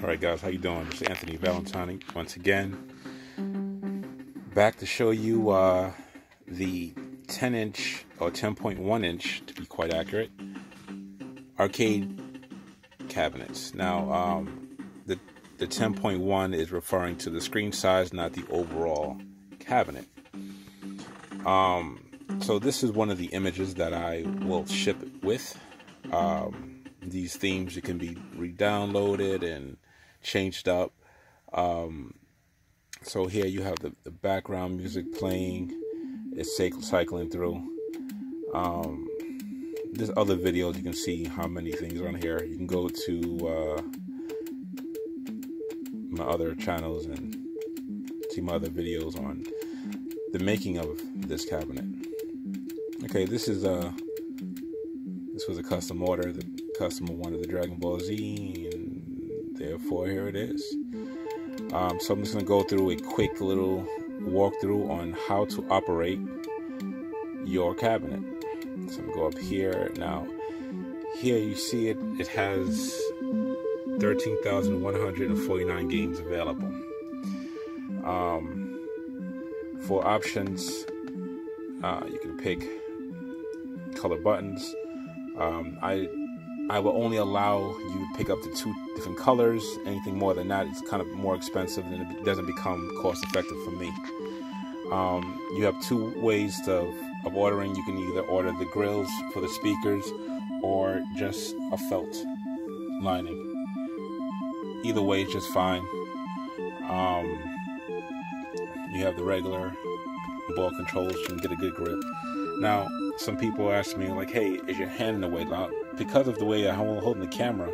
Alright guys, how you doing? This is Anthony Valentine once again. Back to show you the 10-inch or 10.1 inch to be quite accurate arcade cabinets. Now the 10.1 is referring to the screen size, not the overall cabinet. So this is one of the images that I will ship with. These themes, it can be re-downloaded and changed up. So here you have the background music playing. It's cycling through. There's other videos. You can see how many things are on here. You can go to my other channels and see my other videos on the making of this cabinet. Okay, this was a custom order. The customer wanted the Dragon Ball Z, and therefore here it is. So I'm just going to go through a quick little walkthrough on how to operate your cabinet. So I'm going to go up here. Now, here you see it has 13,149 games available. For options, you can pick color buttons. I will only allow you to pick up to 2 different colors. Anything more than that, it's kind of more expensive, and it doesn't become cost effective for me. You have 2 ways of ordering. You can either order the grills for the speakers or just a felt lining. Either way is just fine. You have the regular ball controls. You can get a good grip. Now, some people ask me, like, hey, is your hand in the way? Now, because of the way I'm holding the camera,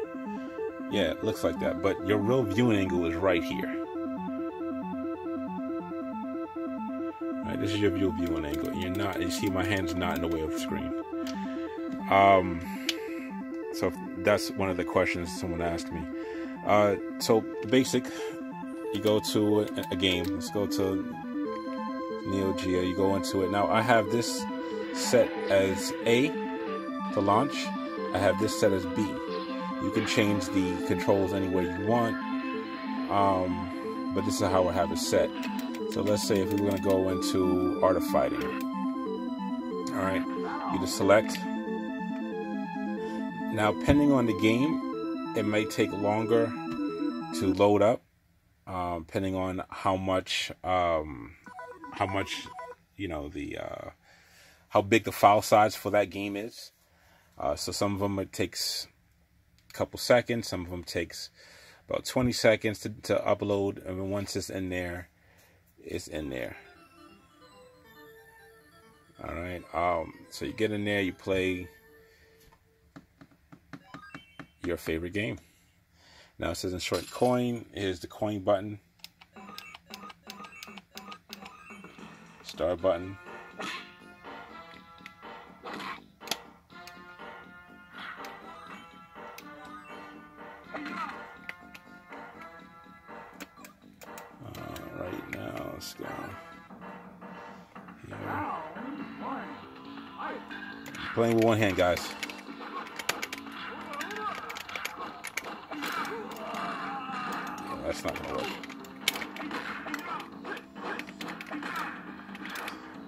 yeah, it looks like that. But your real viewing angle is right here. Right, this is your viewing angle. You see my hand's not in the way of the screen. So that's one of the questions someone asked me. So basic, you go to a game. Let's go to Neo Geo. You go into it. Now I have this set as A to launch. I have this set as B. You can change the controls any way you want, but this is how I have it set. So let's say if we were going to go into Art of Fighting. Alright, you just select. Now, depending on the game, it may take longer to load up, depending on how much you know, how big the file size for that game is. So some of them it takes a couple seconds, some of them takes about 20 seconds to upload, and then once it's in there, it's in there. All right. So you get in there, you play your favorite game. Now it says insert coin. Here's the coin button, start button. Right now, let's go here. Playing with one hand, guys. Yeah, that's not gonna work.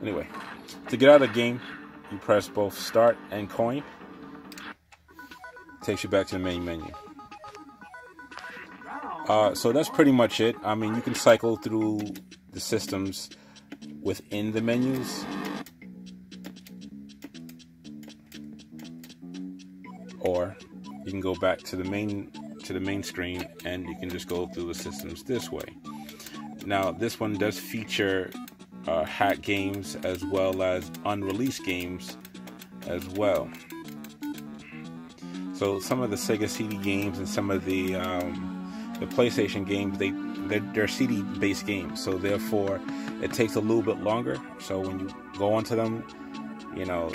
Anyway, to get out of the game, you press both start and coin. Takes you back to the main menu. So that's pretty much it. I mean, you can cycle through the systems within the menus, or you can go back to the main screen and you can just go through the systems this way. Now, this one does feature hack games as well as unreleased games as well. So some of the Sega CD games and some of the PlayStation games, they're CD-based games, so therefore it takes a little bit longer. So when you go onto them, you know,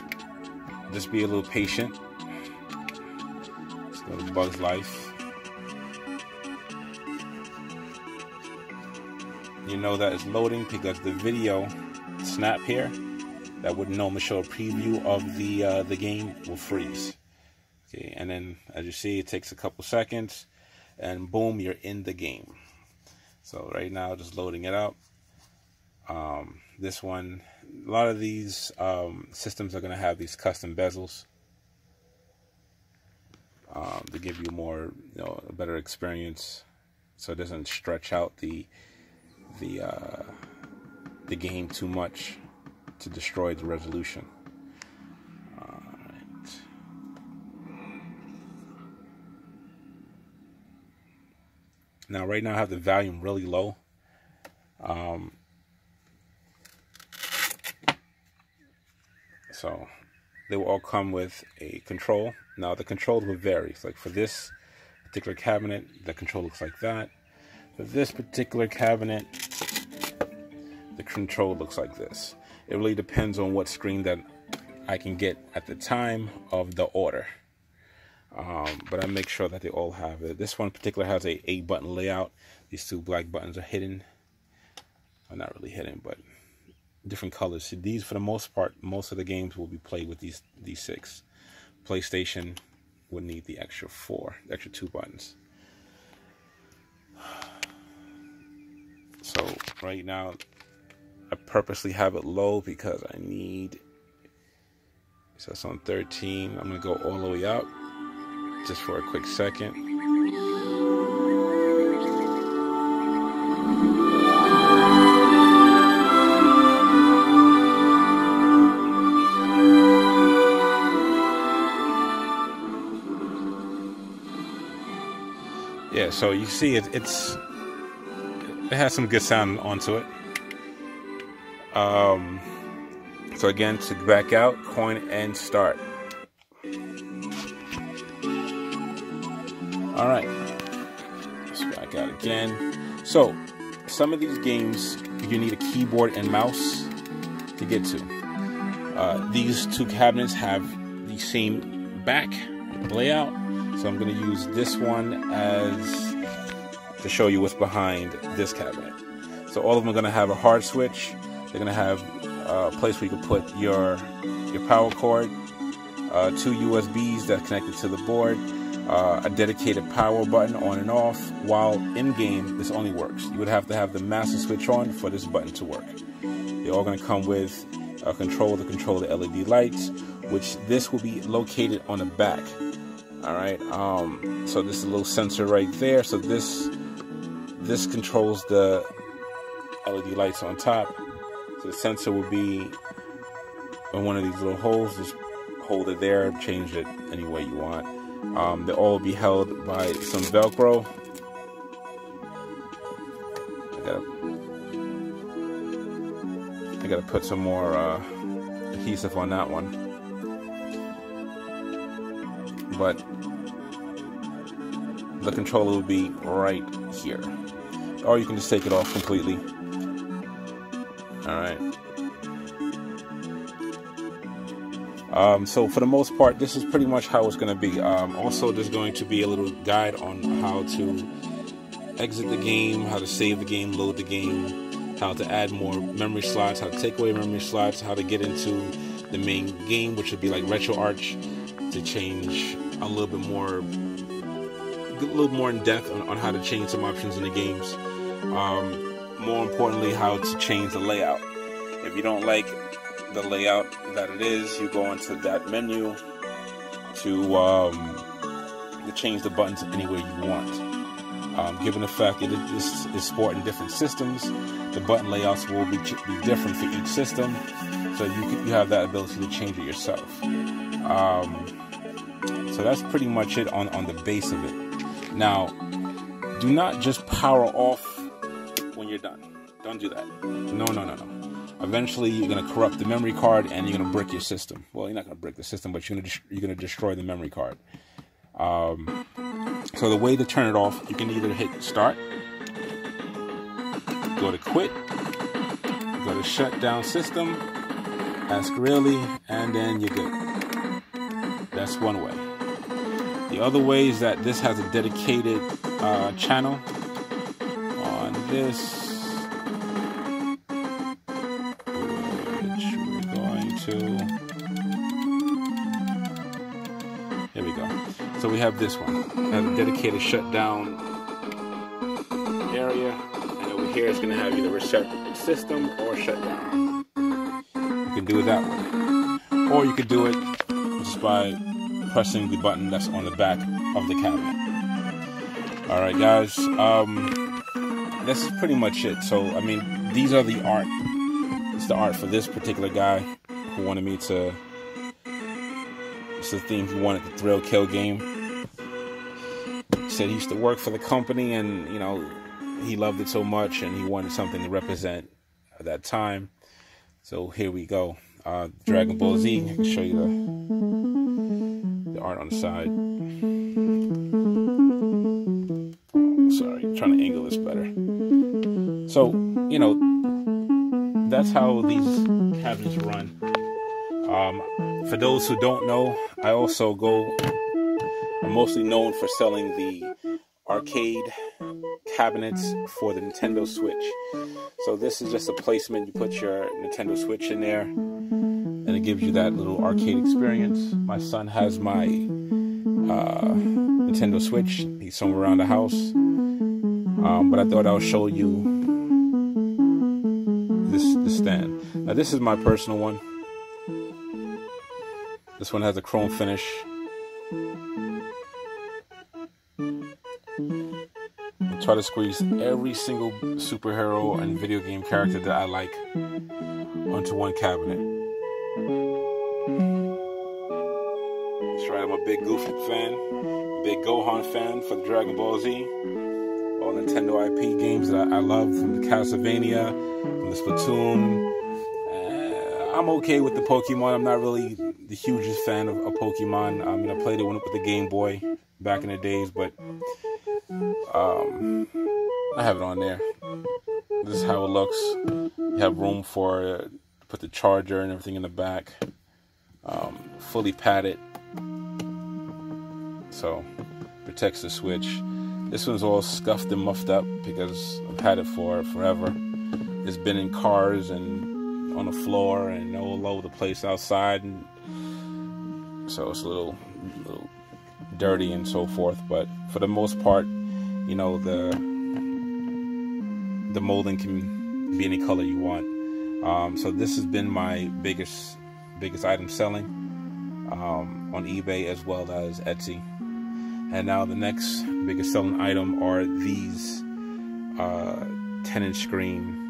just be a little patient. Let's go to Bug's Life. You know that it's loading because the video snap here that would normally show a preview of the game will freeze. Okay, and then as you see, it takes a couple seconds. and boom, you're in the game. So right now, just loading it up. This one, a lot of these systems are going to have these custom bezels to give you more, a better experience, so it doesn't stretch out the game too much to destroy the resolution. All right. Now, right now I have the volume really low. So they will all come with a control. Now the controls will vary. So like for this particular cabinet, the control looks like that. For this particular cabinet, the control looks like this. It really depends on what screen that I can get at the time of the order. But I make sure that they all have it. This one in particular has a 8-button layout. These 2 black buttons are hidden. Well, not really hidden, but different colors. So these, for the most part, most of the games will be played with these 6. PlayStation would need the extra 2 buttons. So right now, I purposely have it low because I need. So it's on 13. I'm gonna go all the way up just for a quick second. Yeah, so you see it has some good sound onto it. So again, to back out, coin and start. All right, let's back out again. So some of these games you need a keyboard and mouse to get to. These 2 cabinets have the same back layout. So I'm going to use this one as to show you what's behind this cabinet. So all of them are going to have a hard switch. They're going to have a place where you can put your power cord, 2 USBs that's connected to the board, a dedicated power button on and off. While in game, this only works. You would have to have the master switch on for this button to work. They're all going to come with a controller to control the LED lights, which this will be located on the back. All right, so this is a little sensor right there. So this controls the LED lights on top. So the sensor will be in one of these little holes. Just hold it there, change it any way you want. They'll all be held by some Velcro. I gotta put some more adhesive on that one. But the controller will be right here, or you can just take it off completely. All right. So for the most part, this is pretty much how it's going to be. Also, there's going to be a little guide on how to exit the game, how to save the game, load the game, how to add more memory slots, how to take away memory slots, how to get into the main game, which would be like RetroArch, to change a little bit more in depth on how to change some options in the games. More importantly, how to change the layout. If you don't like the layout that it is, you go into that menu to change the buttons any way you want. Given the fact that it is sporting different systems, the button layouts will be different for each system, so you have that ability to change it yourself. So that's pretty much it on the base of it. Now, do not just power off when you're done. Don't do that. No. Eventually, you're going to corrupt the memory card and you're going to brick your system. Well, you're not going to brick the system, but you're going to destroy the memory card. So the way to turn it off, you can either hit start, go to quit, go to shut down system, ask really, and then you're good. That's one way. The other way is that this has a dedicated channel on this, which we're going to, here we go. So we have this one. It has a dedicated shutdown area. And over here it's going to have either reset system or shutdown. You can do it that way. Or you could do it just by pressing the button that's on the back of the cabinet. Alright guys, this is pretty much it. So, I mean, these are the art. It's the art for this particular guy who wanted me to... It's the theme he wanted, the thrill kill game. He said he used to work for the company and, you know, he loved it so much and he wanted something to represent at that time. So here we go. Dragon Ball Z. I can show you the art on the side. Sorry, I'm trying to angle this better. So, you know, that's how these cabinets run. For those who don't know, I'm mostly known for selling the arcade cabinets for the Nintendo Switch. So this is just a placement. You put your Nintendo Switch in there and it gives you that little arcade experience. My son has my Nintendo Switch. He's somewhere around the house. But I thought I'll show you this stand. Now this is my personal one. This one has a chrome finish. I try to squeeze every single superhero and video game character that I like onto one cabinet. That's right, I'm a big Goofy fan, big Gohan fan for the Dragon Ball Z. All Nintendo IP games that I love, from the Castlevania, from the Splatoon. I'm okay with the Pokemon. I'm not really the hugest fan of Pokemon. I mean, I played it with the Game Boy back in the days, but I have it on there. This is how it looks. You have room for put the charger and everything in the back. Fully padded, so protects the Switch. This one's all scuffed and muffed up because I've had it for forever. It's been in cars and on the floor and all over the place outside, and so it's a little dirty and so forth. But for the most part, you know, the molding can be any color you want. So this has been my biggest item selling on eBay as well as Etsy. And now the next biggest selling item are these 10-inch screen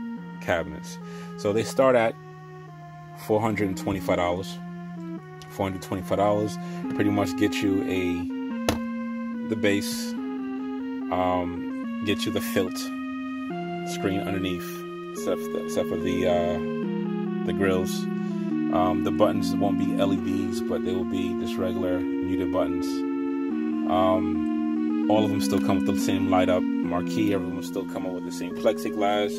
cabinets. So they start at $425. $425 pretty much get you the base, get you the filt screen underneath, except for the grills. The buttons won't be LEDs, but they will be just regular muted buttons. All of them still come with the same light up marquee. Everyone will still come up with the same plexiglass.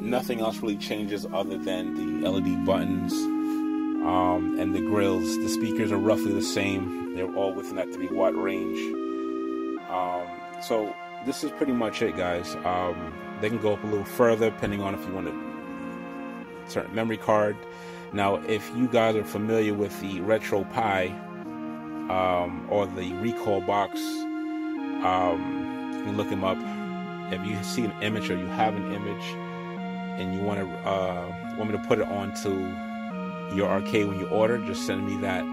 Nothing else really changes other than the LED buttons and the grills. The speakers are roughly the same. They're all within that 3-watt range. So this is pretty much it, guys. They can go up a little further depending on if you want a certain memory card. Now, if you guys are familiar with the Retro Pi or the Recall box, you can look them up. If you see an image or you have an image and you want me to put it onto your arcade when you order, just send me that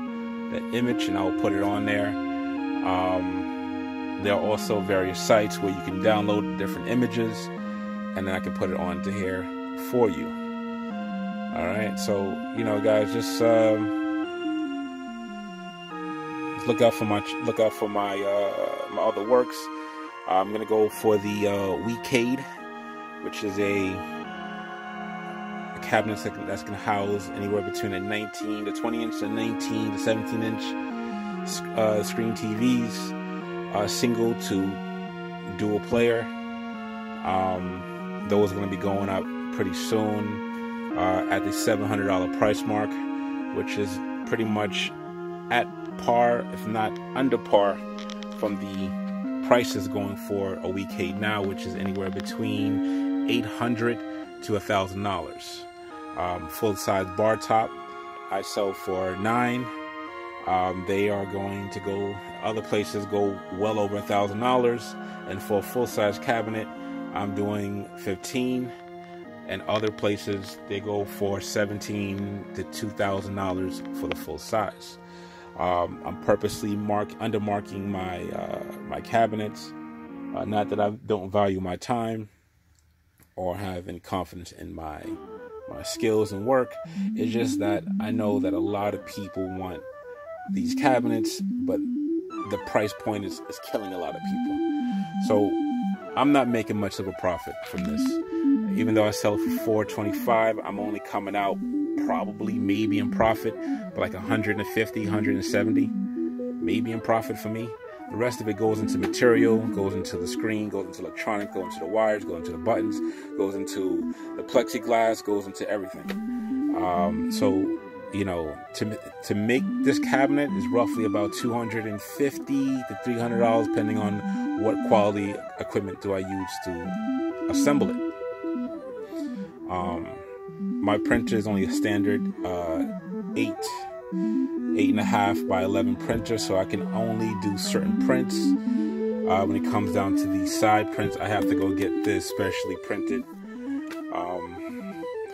image and I'll put it on there. There are also various sites where you can download different images and then I can put it onto here for you. All right, so you know, guys, just look out for my my other works. I'm gonna go for the Weecade, which is a cabinet that's gonna house anywhere between a 19 to 20 inch and 19 to 17 inch screen TVs, single to dual player. Those are gonna be going up pretty soon. At the $700 price mark, which is pretty much at par, if not under par, from the prices going for a Weecade now, which is anywhere between $800 to $1,000. Full size bar top I sell for $900. They are going to go, other places go well over $1,000, and for a full-size cabinet, I'm doing $15,000, and other places they go for $1,700 to $2,000 for the full size. I'm purposely undermarking my cabinets. Not that I don't value my time or have any confidence in my skills and work. It's just that I know that a lot of people want these cabinets, but the price point is killing a lot of people. So I'm not making much of a profit from this. Even though I sell it for $425, I'm only coming out probably maybe in profit, but like $150, $170 maybe in profit for me. The rest of it goes into material, goes into the screen, goes into electronic, goes into the wires, goes into the buttons, goes into the plexiglass, goes into everything. So, you know, to make this cabinet is roughly about $250 to $300, depending on what quality equipment do I use to assemble it. My printer is only a standard 8.5 by 11 printer, so I can only do certain prints. When it comes down to the side prints, I have to go get this specially printed.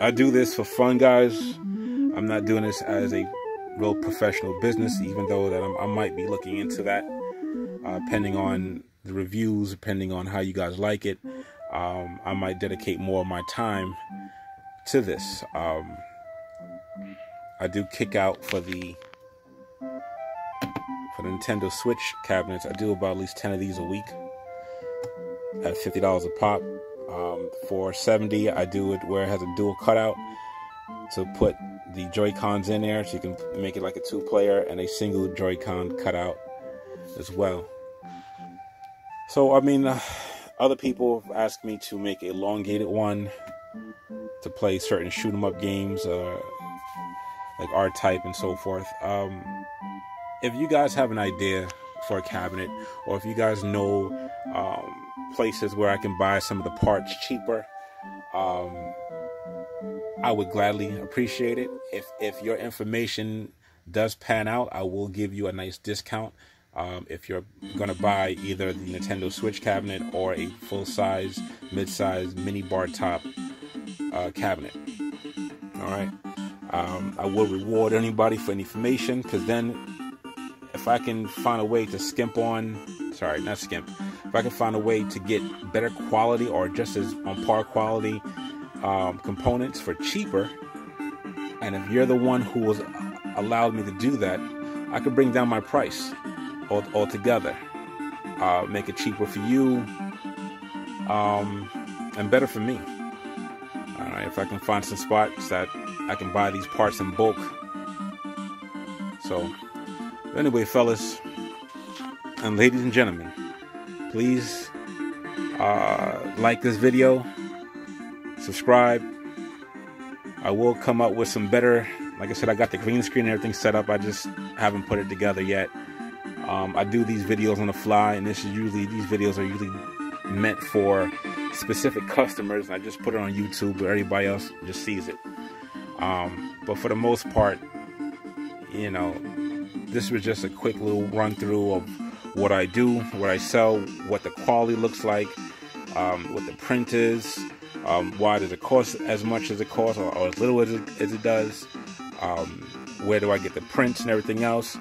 I do this for fun, guys. I'm not doing this as a real professional business, even though that I might be looking into that, depending on the reviews, depending on how you guys like it. I might dedicate more of my time to this. I do kick out for the Nintendo Switch cabinets. I do about at least 10 of these a week at $50 a pop. For $70, I do it where it has a dual cutout to put the Joy-Cons in there, so you can make it like a 2-player, and a single Joy-Con cutout as well. So, I mean, other people have asked me to make an elongated one to play certain shoot 'em up games, like R-Type and so forth. If you guys have an idea for a cabinet, or if you guys know places where I can buy some of the parts cheaper, I would gladly appreciate it. If your information does pan out, I will give you a nice discount. If you're going to buy either the Nintendo Switch cabinet or a full-size, mid-size, mini Bartop cabinet. All right. I will reward anybody for any information, because then if I can find a way to if I can find a way to get better quality or just as on par quality components for cheaper, and if you're the one who was allowed me to do that, I could bring down my price altogether, make it cheaper for you, and better for me. All right, if I can find some spots that I can buy these parts in bulk. So anyway, fellas and ladies and gentlemen, please like this video, subscribe. I will come up with some better, like I said, I got the green screen and everything set up, I just haven't put it together yet. I do these videos on the fly, and these videos are usually meant for specific customers, and I just put it on YouTube where everybody else just sees it. But for the most part, you know, this was just a quick little run through of what I do, what I sell, what the quality looks like, what the print is, why does it cost as much as it costs, or as little as it does, where do I get the prints and everything else.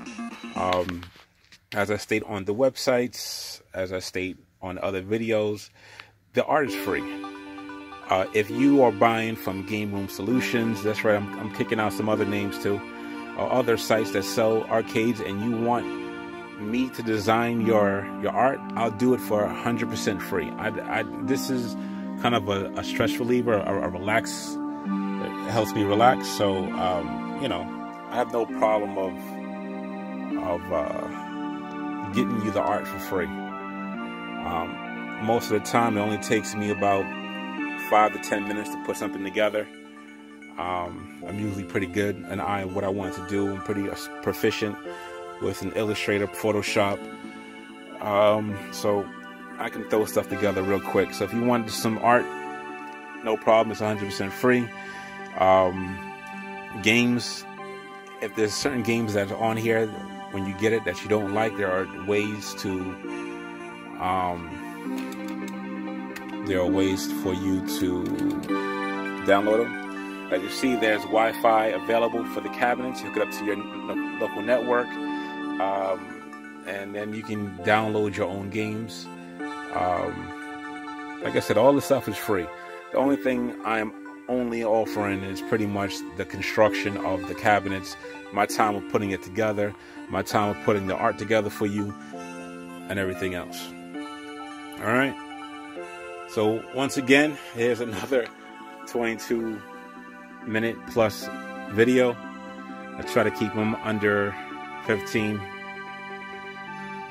As I state on the websites, as I state on other videos, the art is free. If you are buying from Game Room Solutions, that's right, I'm kicking out some other names too, or other sites that sell arcades, and you want me to design your art, I'll do it for 100% free. This is kind of a stress reliever, a relax. It helps me relax. So you know, I have no problem of getting you the art for free. Most of the time, it only takes me about 5 to 10 minutes to put something together. I'm usually pretty good in what I want to do. I'm pretty proficient with an Illustrator, Photoshop, so I can throw stuff together real quick. So if you want some art, no problem. It's 100% free. Games, if there's certain games that are on here when you get it that you don't like, there are ways for you to download them. As you see, there's Wi-Fi available for the cabinets. You hook it up to your local network, and then you can download your own games. Like I said, all the stuff is free. The only thing I'm only offering is pretty much the construction of the cabinets, my time of putting it together, my time of putting the art together for you, and everything else. All right. So once again, here's another 22-minute plus video. I try to keep them under 15,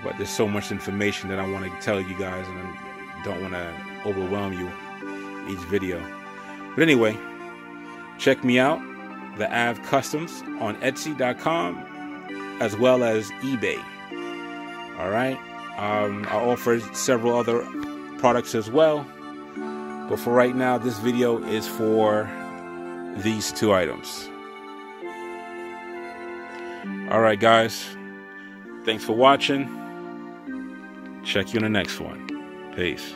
but there's so much information that I want to tell you guys, and I don't want to overwhelm you each video. But anyway, check me out, the Av Customs, on Etsy.com as well as eBay. All right. I offer several other products as well, but for right now, this video is for these two items. All right, guys. Thanks for watching. Check you in the next one. Peace.